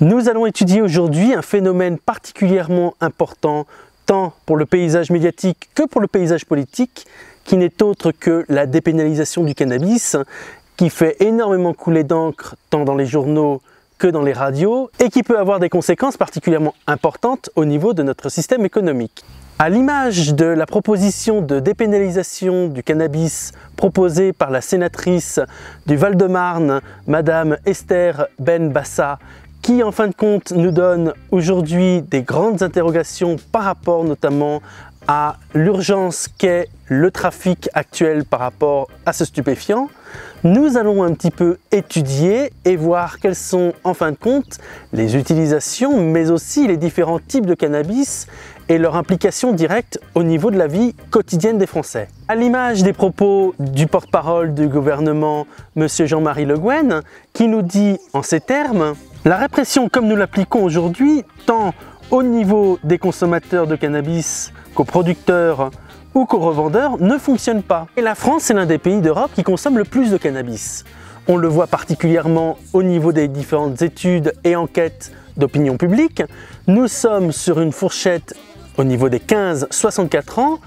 Nous allons étudier aujourd'hui un phénomène particulièrement important tant pour le paysage médiatique que pour le paysage politique, qui n'est autre que la dépénalisation du cannabis, qui fait énormément couler d'encre tant dans les journaux que dans les radios et qui peut avoir des conséquences particulièrement importantes au niveau de notre système économique. À l'image de la proposition de dépénalisation du cannabis proposée par la sénatrice du Val-de-Marne, Madame Esther Benbassa, qui en fin de compte nous donne aujourd'hui des grandes interrogations par rapport notamment à l'urgence qu'est le trafic actuel par rapport à ce stupéfiant, nous allons un petit peu étudier et voir quelles sont en fin de compte les utilisations mais aussi les différents types de cannabis et leur implication directe au niveau de la vie quotidienne des Français. À l'image des propos du porte-parole du gouvernement, M. Jean-Marie Le Guen, qui nous dit en ces termes « La répression comme nous l'appliquons aujourd'hui, tant au niveau des consommateurs de cannabis qu'aux producteurs ou qu'aux revendeurs, ne fonctionne pas. Et la France est l'un des pays d'Europe qui consomme le plus de cannabis. On le voit particulièrement au niveau des différentes études et enquêtes d'opinion publique. Nous sommes sur une fourchette au niveau des 15-64 ans,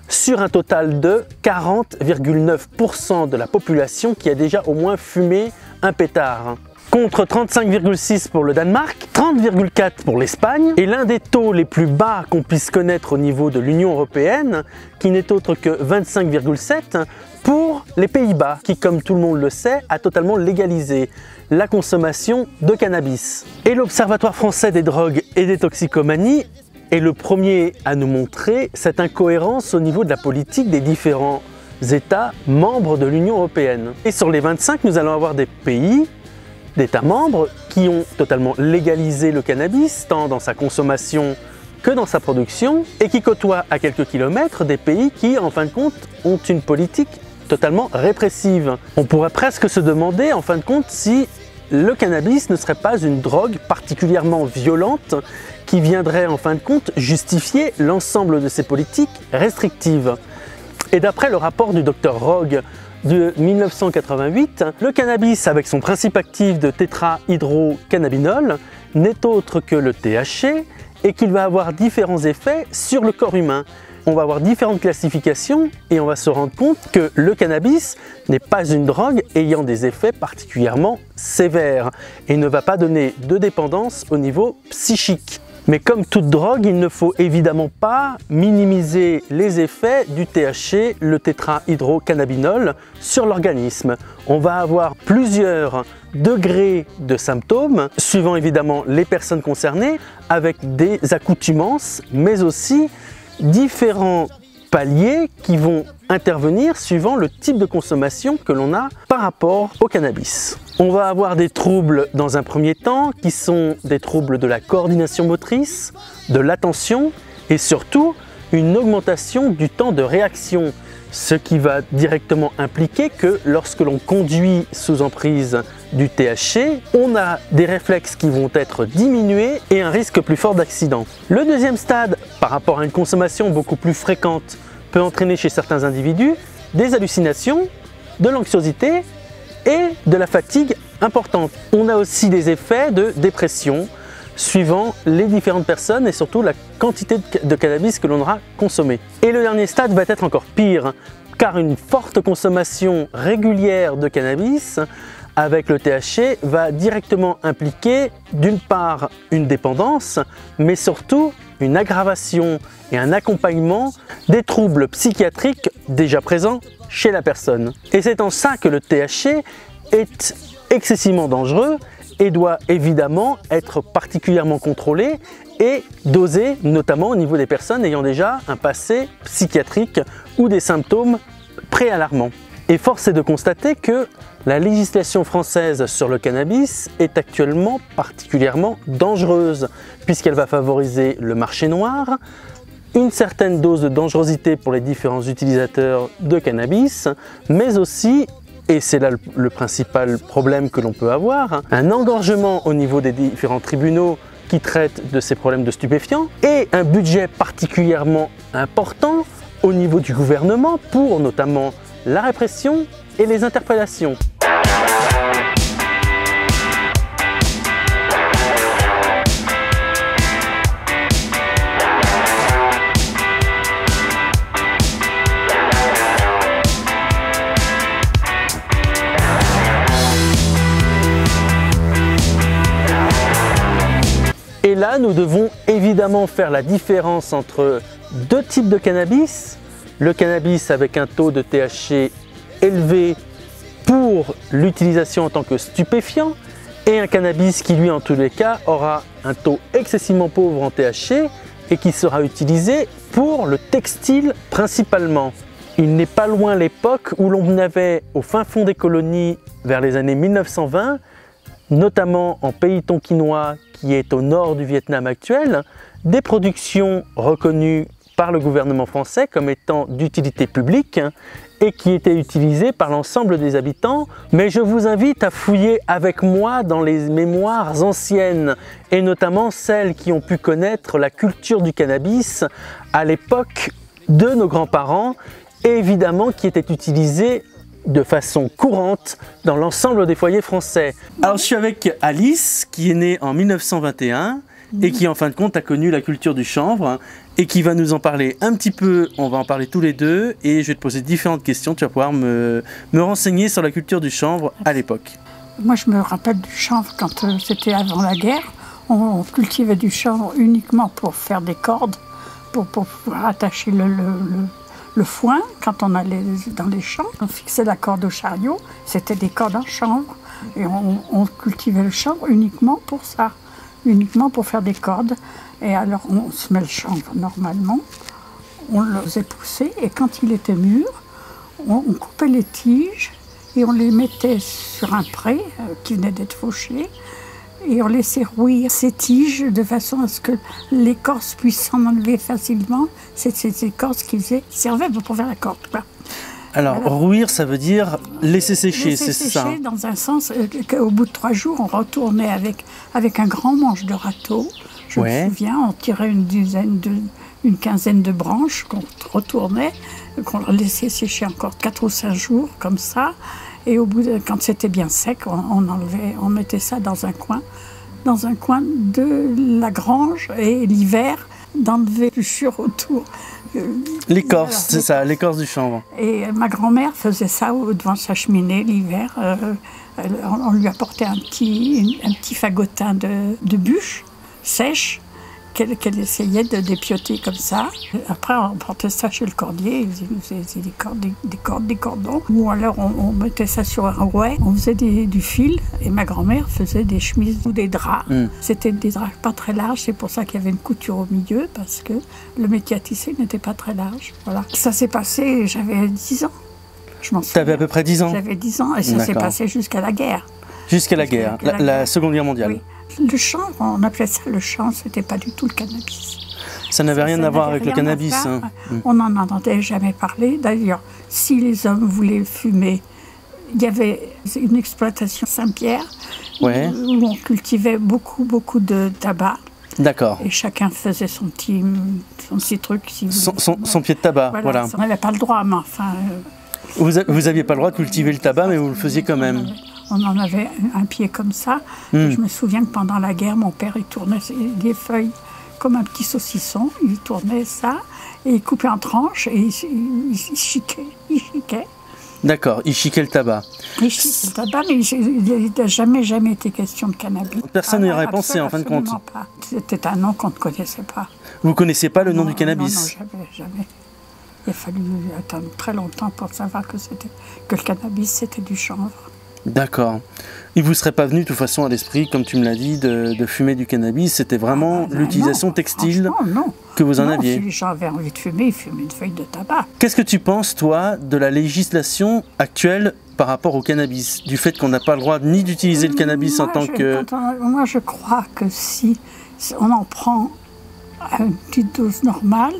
sur un total de 40,9% de la population qui a déjà au moins fumé un pétard. Contre 35,6 pour le Danemark, 30,4 pour l'Espagne et l'un des taux les plus bas qu'on puisse connaître au niveau de l'Union européenne, qui n'est autre que 25,7 pour les Pays-Bas, qui comme tout le monde le sait, a totalement légalisé la consommation de cannabis. Et l'Observatoire français des drogues et des toxicomanies est le premier à nous montrer cette incohérence au niveau de la politique des différents États membres de l'Union européenne. Et sur les 25, nous allons avoir des pays d'États membres qui ont totalement légalisé le cannabis, tant dans sa consommation que dans sa production, et qui côtoient à quelques kilomètres des pays qui, en fin de compte, ont une politique totalement répressive. On pourrait presque se demander, en fin de compte, si le cannabis ne serait pas une drogue particulièrement violente qui viendrait, en fin de compte, justifier l'ensemble de ces politiques restrictives. Et d'après le rapport du Dr Rogue de 1988, le cannabis avec son principe actif de tétrahydrocannabinol n'est autre que le THC et qu'il va avoir différents effets sur le corps humain. On va avoir différentes classifications et on va se rendre compte que le cannabis n'est pas une drogue ayant des effets particulièrement sévères et ne va pas donner de dépendance au niveau psychique. Mais comme toute drogue, il ne faut évidemment pas minimiser les effets du THC, le tétrahydrocannabinol, sur l'organisme. On va avoir plusieurs degrés de symptômes, suivant évidemment les personnes concernées, avec des accoutumances, mais aussi différents paliers qui vont intervenir suivant le type de consommation que l'on a par rapport au cannabis. On va avoir des troubles dans un premier temps qui sont des troubles de la coordination motrice, de l'attention et surtout une augmentation du temps de réaction, ce qui va directement impliquer que lorsque l'on conduit sous emprise du THC, on a des réflexes qui vont être diminués et un risque plus fort d'accident. Le deuxième stade, par rapport à une consommation beaucoup plus fréquente, peut entraîner chez certains individus des hallucinations, de l'anxiété et de la fatigue importante. On a aussi des effets de dépression suivant les différentes personnes et surtout la quantité de cannabis que l'on aura consommé. Et le dernier stade va être encore pire, car une forte consommation régulière de cannabis avec le THC va directement impliquer d'une part une dépendance, mais surtout une aggravation et un accompagnement des troubles psychiatriques déjà présents chez la personne. Et c'est en ça que le THC est excessivement dangereux et doit évidemment être particulièrement contrôlé et dosé, notamment au niveau des personnes ayant déjà un passé psychiatrique ou des symptômes préalarmants. Et force est de constater que la législation française sur le cannabis est actuellement particulièrement dangereuse puisqu'elle va favoriser le marché noir, une certaine dose de dangerosité pour les différents utilisateurs de cannabis, mais aussi, et c'est là le principal problème que l'on peut avoir, un engorgement au niveau des différents tribunaux qui traitent de ces problèmes de stupéfiants et un budget particulièrement important au niveau du gouvernement pour notamment la répression et les interpellations. Et là, nous devons évidemment faire la différence entre deux types de cannabis. Le cannabis avec un taux de THC élevé pour l'utilisation en tant que stupéfiant et un cannabis qui, lui, en tous les cas, aura un taux excessivement pauvre en THC et qui sera utilisé pour le textile principalement. Il n'est pas loin l'époque où l'on avait au fin fond des colonies, vers les années 1920, notamment en pays tonkinois qui est au nord du Vietnam actuel, des productions reconnues par le gouvernement français comme étant d'utilité publique et qui étaient utilisées par l'ensemble des habitants. Mais je vous invite à fouiller avec moi dans les mémoires anciennes et notamment celles qui ont pu connaître la culture du cannabis à l'époque de nos grands-parents et évidemment qui était utilisée de façon courante dans l'ensemble des foyers français. Alors je suis avec Alice qui est née en 1921 et qui en fin de compte a connu la culture du chanvre et qui va nous en parler un petit peu. On va en parler tous les deux et je vais te poser différentes questions. Tu vas pouvoir me renseigner sur la culture du chanvre à l'époque. Moi je me rappelle du chanvre quand c'était avant la guerre. On cultivait du chanvre uniquement pour faire des cordes, pour pouvoir attacher le foin quand on allait dans les champs. On fixait la corde au chariot, c'était des cordes en chanvre et on cultivait le chanvre uniquement pour ça, uniquement pour faire des cordes. Et alors on se met le chanvre normalement, on le faisait pousser et quand il était mûr, on coupait les tiges et on les mettait sur un pré qui venait d'être fauché et on laissait rouir ces tiges de façon à ce que l'écorce puisse s'en enlever facilement. C'est ces écorces qui servaient pour faire la corde. Alors, rouir, ça veut dire laisser sécher, c'est ça? Laisser sécher dans un sens qu'au bout de 3 jours, on retournait avec un grand manche de râteau. Je me souviens, on tirait une quinzaine de branches qu'on retournait, qu'on laissait sécher encore 4 ou 5 jours comme ça. Et au bout quand c'était bien sec, on mettait ça dans un coin de la grange et l'hiver, d'enlever le chur autour. L'écorce, c'est ça, l'écorce du chanvre. Et ma grand-mère faisait ça devant sa cheminée l'hiver. On lui apportait un petit fagotin de bûches sèches qu'elle essayait de dépioter comme ça. Après, on portait ça chez le cordier, il faisait des cordons. Ou alors, on mettait ça sur un rouet, on faisait du fil, et ma grand-mère faisait des chemises ou des draps. C'était des draps pas très larges, c'est pour ça qu'il y avait une couture au milieu, parce que le métier à tisser n'était pas très large. Voilà. Ça s'est passé, j'avais 10 ans. Je m'en souviens. Tu avais à peu près 10 ans? J'avais 10 ans, et ça s'est passé jusqu'à la guerre. Jusqu'à la guerre, la Seconde Guerre mondiale. Oui. Le chanvre, on appelait ça le chanvre, c'était pas du tout le cannabis. Ça n'avait rien à voir avec le cannabis. Hein. On n'en entendait jamais parler. D'ailleurs, si les hommes voulaient fumer, il y avait une exploitation Saint-Pierre où on cultivait beaucoup de tabac. D'accord. Et chacun faisait son petit truc. Si son pied de tabac, voilà. On n'avait pas le droit, mais enfin... Vous n'aviez pas le droit de cultiver le tabac, mais vous le faisiez quand même. On en avait un pied comme ça. Et je me souviens que pendant la guerre, mon père, il tournait des feuilles comme un petit saucisson. Il tournait ça et il coupait en tranches et il chiquait. D'accord, il chiquait le tabac. Il chiquait le tabac, mais il n'a jamais été question de cannabis. Personne n'y aurait pensé en fin de compte. Pas. C'était un nom qu'on ne connaissait pas. Vous ne connaissiez pas le nom du cannabis? Non, jamais. Il a fallu attendre très longtemps pour savoir que le cannabis, c'était du chanvre. D'accord. Il ne vous serait pas venu de toute façon à l'esprit, comme tu me l'as dit, de fumer du cannabis? C'était vraiment l'utilisation textile que vous en aviez? Si les gens avaient envie de fumer, ils fumaient une feuille de tabac. Qu'est-ce que tu penses, toi, de la législation actuelle par rapport au cannabis? Du fait qu'on n'a pas le droit ni d'utiliser le cannabis en tant que... Moi, je crois que si on en prend à une petite dose normale,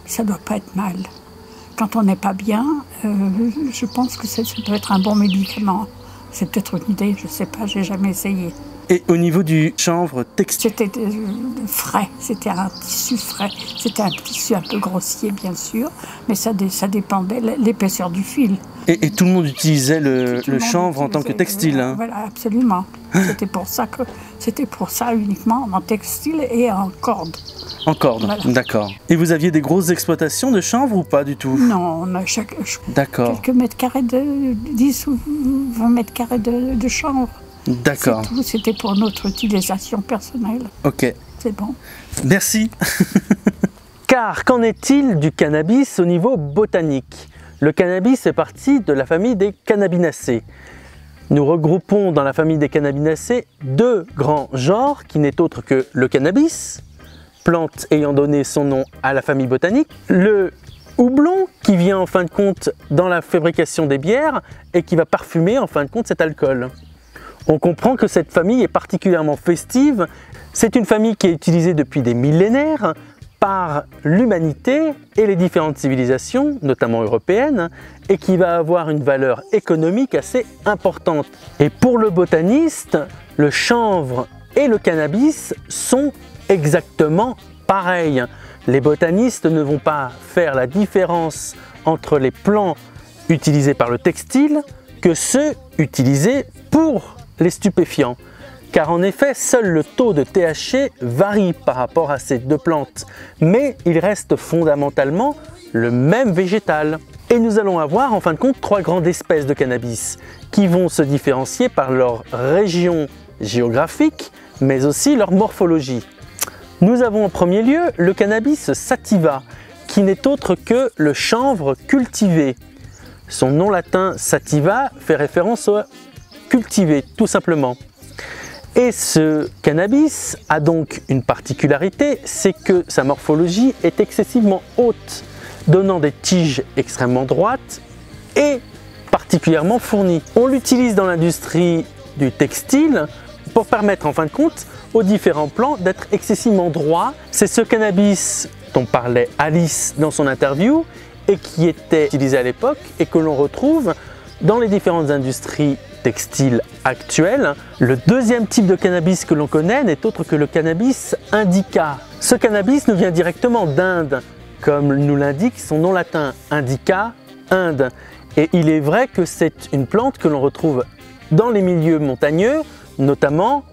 ça ne doit pas être mal. Quand on n'est pas bien, je pense que ça doit être un bon médicament. C'est peut-être une idée, je ne sais pas, je n'ai jamais essayé. Et au niveau du chanvre textile? C'était frais, c'était un tissu frais. C'était un tissu un peu grossier, bien sûr, mais ça dépendait de l'épaisseur du fil. Et tout le monde utilisait le chanvre en tant que textile? Voilà, absolument. C'était pour ça uniquement, en textile et en corde. En corde, voilà. D'accord. Et vous aviez des grosses exploitations de chanvre ou pas du tout? Non, on a quelques mètres carrés 10 ou 20 mètres carrés de chanvre. D'accord. C'était pour notre utilisation personnelle. Ok. c'est bon. Merci. Car qu'en est-il du cannabis au niveau botanique? Le cannabis fait partie de la famille des cannabinacées. Nous regroupons dans la famille des cannabinacées deux grands genres qui n'est autre que le cannabis, plante ayant donné son nom à la famille botanique, le houblon qui vient en fin de compte dans la fabrication des bières et qui va parfumer en fin de compte cet alcool. On comprend que cette famille est particulièrement festive. C'est une famille qui est utilisée depuis des millénaires par l'humanité et les différentes civilisations, notamment européennes, et qui va avoir une valeur économique assez importante. Et pour le botaniste, le chanvre et le cannabis sont exactement pareils. Les botanistes ne vont pas faire la différence entre les plants utilisés par le textile que ceux utilisés pour les stupéfiants. Car en effet, seul le taux de THC varie par rapport à ces deux plantes, mais il reste fondamentalement le même végétal. Et nous allons avoir en fin de compte trois grandes espèces de cannabis qui vont se différencier par leur région géographique, mais aussi leur morphologie. Nous avons en premier lieu le cannabis sativa, qui n'est autre que le chanvre cultivé. Son nom latin sativa fait référence au cultivé, tout simplement. Et ce cannabis a donc une particularité, c'est que sa morphologie est excessivement haute, donnant des tiges extrêmement droites et particulièrement fournies. On l'utilise dans l'industrie du textile pour permettre en fin de compte aux différents plants d'être excessivement droits. C'est ce cannabis dont parlait Alice dans son interview et qui était utilisé à l'époque et que l'on retrouve dans les différentes industries textiles actuelles. Le deuxième type de cannabis que l'on connaît n'est autre que le cannabis indica. Ce cannabis nous vient directement d'Inde, comme nous l'indique son nom latin, indica, Inde. Et il est vrai que c'est une plante que l'on retrouve dans les milieux montagneux, notamment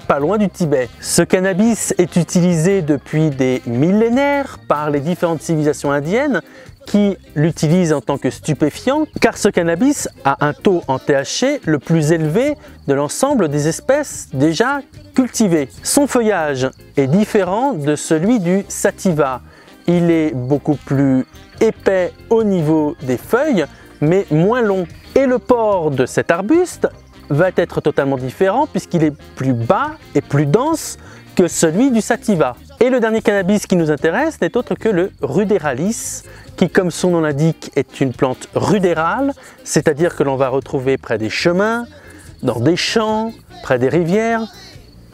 pas loin du Tibet. Ce cannabis est utilisé depuis des millénaires par les différentes civilisations indiennes qui l'utilisent en tant que stupéfiant, car ce cannabis a un taux en THC le plus élevé de l'ensemble des espèces déjà cultivées. Son feuillage est différent de celui du sativa. Il est beaucoup plus épais au niveau des feuilles, mais moins long. Et le port de cet arbuste va être totalement différent puisqu'il est plus bas et plus dense que celui du sativa. Et le dernier cannabis qui nous intéresse n'est autre que le ruderalis, qui, comme son nom l'indique, est une plante rudérale, c'est-à-dire que l'on va retrouver près des chemins, dans des champs, près des rivières,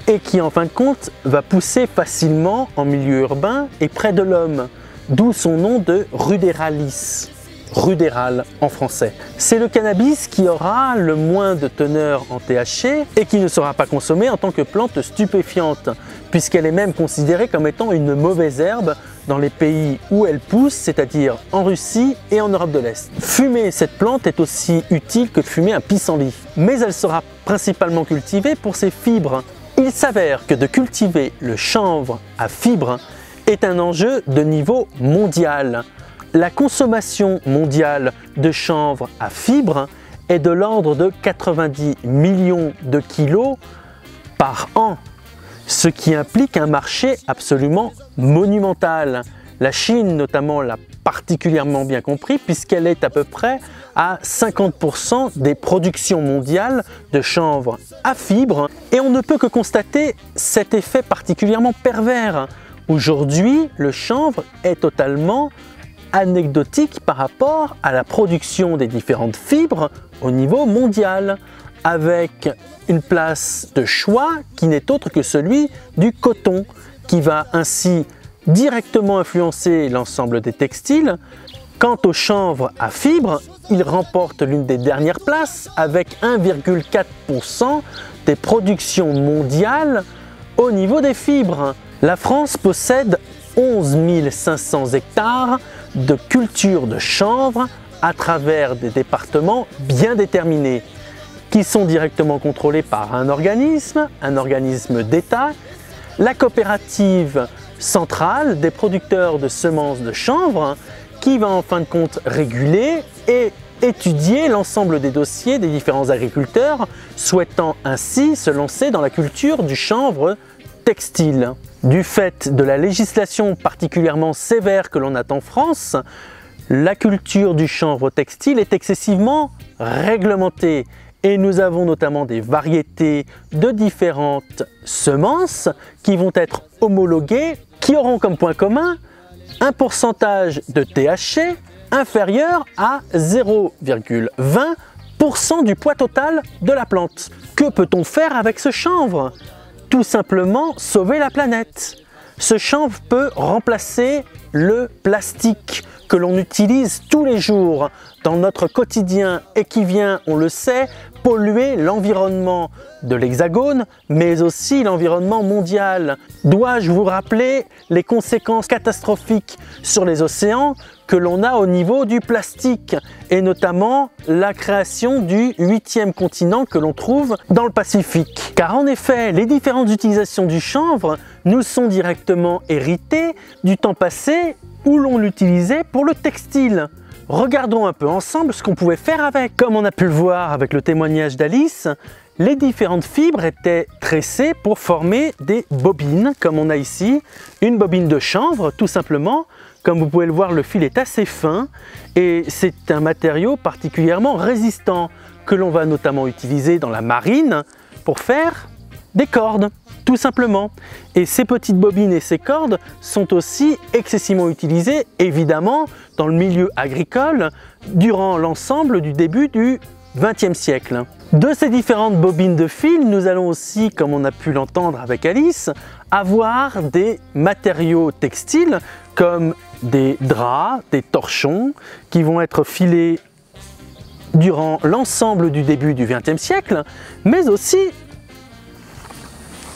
et qui en fin de compte va pousser facilement en milieu urbain et près de l'homme, d'où son nom de ruderalis. Rudéral en français. C'est le cannabis qui aura le moins de teneur en THC et qui ne sera pas consommé en tant que plante stupéfiante, puisqu'elle est même considérée comme étant une mauvaise herbe dans les pays où elle pousse, c'est-à-dire en Russie et en Europe de l'Est. Fumer cette plante est aussi utile que de fumer un pissenlit, mais elle sera principalement cultivée pour ses fibres. Il s'avère que de cultiver le chanvre à fibres est un enjeu de niveau mondial. La consommation mondiale de chanvre à fibres est de l'ordre de 90 millions de kilos par an, ce qui implique un marché absolument monumental. La Chine notamment l'a particulièrement bien compris puisqu'elle est à peu près à 50% des productions mondiales de chanvre à fibres et on ne peut que constater cet effet particulièrement pervers. Aujourd'hui, le chanvre est totalement anecdotique par rapport à la production des différentes fibres au niveau mondial, avec une place de choix qui n'est autre que celui du coton, qui va ainsi directement influencer l'ensemble des textiles. Quant au chanvre à fibres, il remporte l'une des dernières places avec 1,4% des productions mondiales au niveau des fibres. La France possède 11 500 hectares de culture de chanvre à travers des départements bien déterminés qui sont directement contrôlés par un organisme d'État, la coopérative centrale des producteurs de semences de chanvre qui va en fin de compte réguler et étudier l'ensemble des dossiers des différents agriculteurs souhaitant ainsi se lancer dans la culture du chanvre textile. Du fait de la législation particulièrement sévère que l'on a en France, la culture du chanvre textile est excessivement réglementée et nous avons notamment des variétés de différentes semences qui vont être homologuées, qui auront comme point commun un pourcentage de THC inférieur à 0,20% du poids total de la plante. Que peut-on faire avec ce chanvre? Tout simplement sauver la planète. Ce chanvre peut remplacer le plastique que l'on utilise tous les jours dans notre quotidien et qui vient, on le sait, polluer l'environnement de l'Hexagone, mais aussi l'environnement mondial. Dois-je vous rappeler les conséquences catastrophiques sur les océans que l'on a au niveau du plastique, et notamment la création du 8e continent que l'on trouve dans le Pacifique. Car en effet, les différentes utilisations du chanvre nous sont directement héritées du temps passé où l'on l'utilisait pour le textile. Regardons un peu ensemble ce qu'on pouvait faire avec. Comme on a pu le voir avec le témoignage d'Alice, les différentes fibres étaient tressées pour former des bobines, comme on a ici, une bobine de chanvre tout simplement. Comme vous pouvez le voir, le fil est assez fin et c'est un matériau particulièrement résistant que l'on va notamment utiliser dans la marine pour faire des cordes, tout simplement. Et ces petites bobines et ces cordes sont aussi excessivement utilisées, évidemment, dans le milieu agricole durant l'ensemble du début du XXe siècle. De ces différentes bobines de fil, nous allons aussi, comme on a pu l'entendre avec Alice, avoir des matériaux textiles comme des draps, des torchons qui vont être filés durant l'ensemble du début du XXe siècle, mais aussi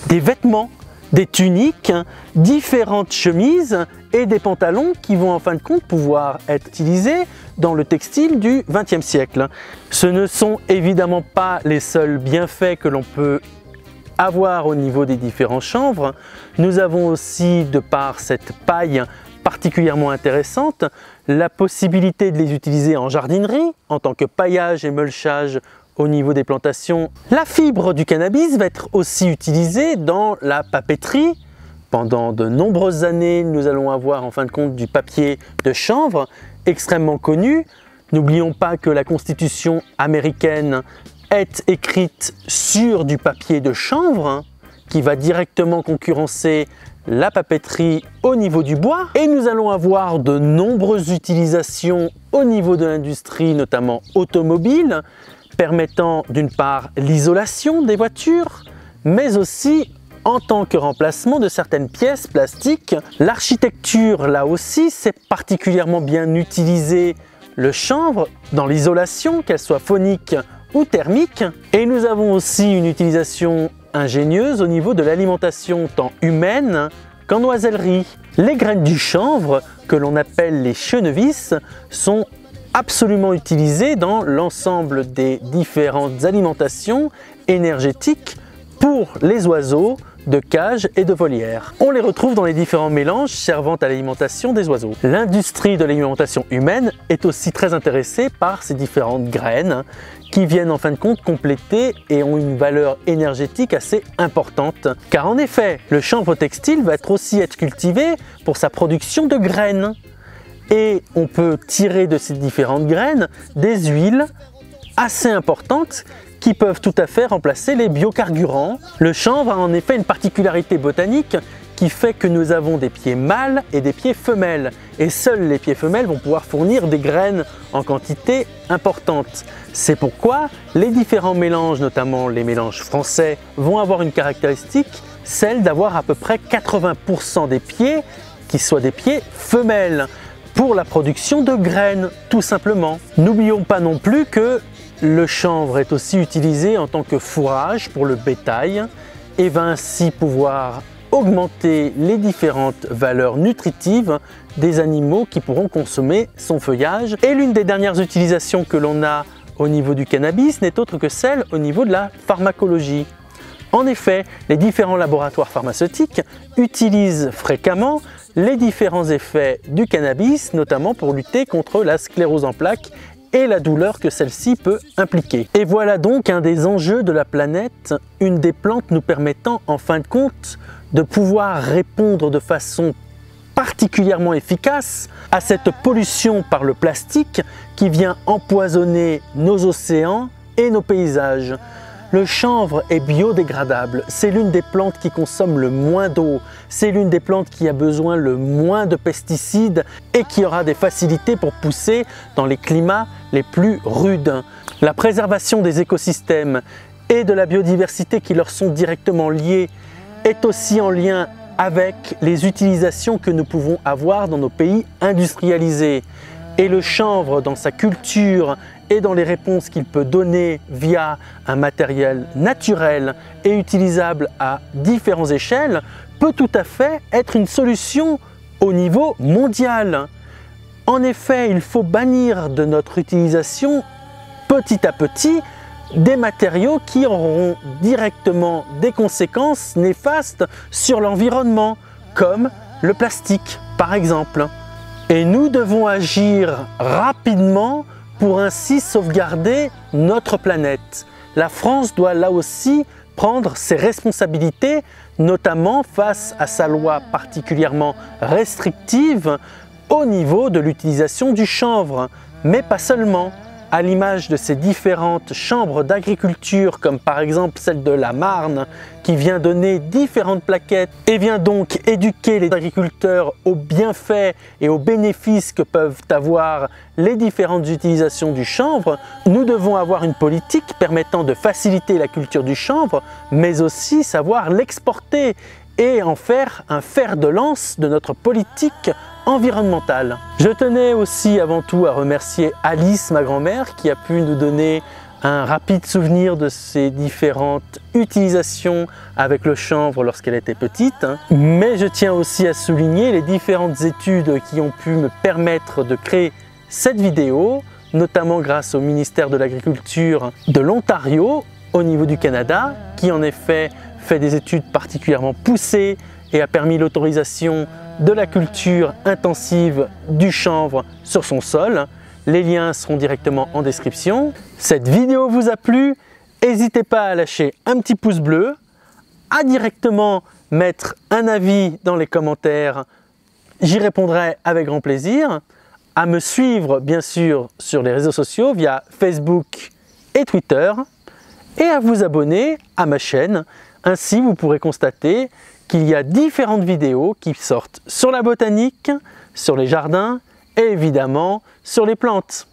des vêtements, des tuniques, différentes chemises et des pantalons qui vont en fin de compte pouvoir être utilisés dans le textile du XXe siècle. Ce ne sont évidemment pas les seuls bienfaits que l'on peut avoir au niveau des différents chanvres. Nous avons aussi, de par cette paille particulièrement intéressante, la possibilité de les utiliser en jardinerie, en tant que paillage et mulchage au niveau des plantations. La fibre du cannabis va être aussi utilisée dans la papeterie. Pendant de nombreuses années, nous allons avoir en fin de compte du papier de chanvre extrêmement connu. N'oublions pas que la Constitution américaine est écrite sur du papier de chanvre qui va directement concurrencer la papeterie au niveau du bois. Et nous allons avoir de nombreuses utilisations au niveau de l'industrie, notamment automobile, permettant d'une part l'isolation des voitures, mais aussi en tant que remplacement de certaines pièces plastiques. L'architecture, là aussi, c'est particulièrement bien utilisé le chanvre dans l'isolation, qu'elle soit phonique ou thermique. Et nous avons aussi une utilisation ingénieuse au niveau de l'alimentation tant humaine qu'en oisellerie. Les graines du chanvre, que l'on appelle les chenevisses, sont absolument utilisées dans l'ensemble des différentes alimentations énergétiques pour les oiseaux de cage et de volière. On les retrouve dans les différents mélanges servant à l'alimentation des oiseaux. L'industrie de l'alimentation humaine est aussi très intéressée par ces différentes graines qui viennent en fin de compte compléter et ont une valeur énergétique assez importante. Car en effet, le chanvre textile va aussi être cultivé pour sa production de graines. Et on peut tirer de ces différentes graines des huiles assez importantes qui peuvent tout à fait remplacer les biocarburants. Le chanvre a en effet une particularité botanique qui fait que nous avons des pieds mâles et des pieds femelles. Et seuls les pieds femelles vont pouvoir fournir des graines en quantité importante. C'est pourquoi les différents mélanges, notamment les mélanges français, vont avoir une caractéristique, celle d'avoir à peu près 80% des pieds qui soient des pieds femelles, pour la production de graines, tout simplement. N'oublions pas non plus que le chanvre est aussi utilisé en tant que fourrage pour le bétail et va ainsi pouvoir augmenter les différentes valeurs nutritives des animaux qui pourront consommer son feuillage. Et l'une des dernières utilisations que l'on a au niveau du cannabis n'est autre que celle au niveau de la pharmacologie. En effet, les différents laboratoires pharmaceutiques utilisent fréquemment les différents effets du cannabis, notamment pour lutter contre la sclérose en plaques et la douleur que celle-ci peut impliquer. Et voilà donc un des enjeux de la planète, une des plantes nous permettant en fin de compte de pouvoir répondre de façon particulièrement efficace à cette pollution par le plastique qui vient empoisonner nos océans et nos paysages. Le chanvre est biodégradable, c'est l'une des plantes qui consomme le moins d'eau, c'est l'une des plantes qui a besoin le moins de pesticides et qui aura des facilités pour pousser dans les climats les plus rudes. La préservation des écosystèmes et de la biodiversité qui leur sont directement liées est aussi en lien avec les utilisations que nous pouvons avoir dans nos pays industrialisés. Et le chanvre, dans sa culture et dans les réponses qu'il peut donner via un matériel naturel et utilisable à différentes échelles, peut tout à fait être une solution au niveau mondial. En effet, il faut bannir de notre utilisation petit à petit des matériaux qui auront directement des conséquences néfastes sur l'environnement, comme le plastique par exemple. Et nous devons agir rapidement pour ainsi sauvegarder notre planète. La France doit là aussi prendre ses responsabilités, notamment face à sa loi particulièrement restrictive au niveau de l'utilisation du chanvre, mais pas seulement. À l'image de ces différentes chambres d'agriculture, comme par exemple celle de la Marne, qui vient donner différentes plaquettes et vient donc éduquer les agriculteurs aux bienfaits et aux bénéfices que peuvent avoir les différentes utilisations du chanvre, nous devons avoir une politique permettant de faciliter la culture du chanvre, mais aussi savoir l'exporter et en faire un fer de lance de notre politique environnementale. Je tenais aussi avant tout à remercier Alice, ma grand-mère, qui a pu nous donner un rapide souvenir de ses différentes utilisations avec le chanvre lorsqu'elle était petite. Mais je tiens aussi à souligner les différentes études qui ont pu me permettre de créer cette vidéo, notamment grâce au ministère de l'Agriculture de l'Ontario au niveau du Canada, qui en effet fait des études particulièrement poussées et a permis l'autorisation de la culture intensive du chanvre sur son sol. Les liens seront directement en description. Cette vidéo vous a plu, n'hésitez pas à lâcher un petit pouce bleu, à directement mettre un avis dans les commentaires, j'y répondrai avec grand plaisir, à me suivre bien sûr sur les réseaux sociaux via Facebook et Twitter, et à vous abonner à ma chaîne. Ainsi vous pourrez constater qu'il y a différentes vidéos qui sortent sur la botanique, sur les jardins et évidemment sur les plantes.